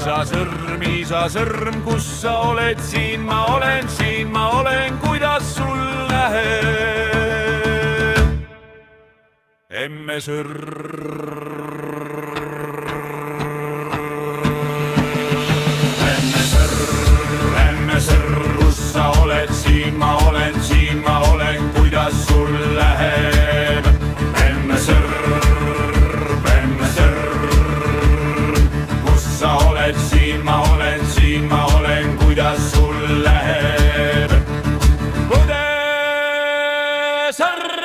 isasõrm, kus sa oled, siin ma olen, kuidas sul läheb. Emme sõrm, kus sa oled, siin ma olen, kuidas sul läheb. Emme sõrm, kus sa oled, siin ma olen, kuidas sul läheb. Õde sõrm.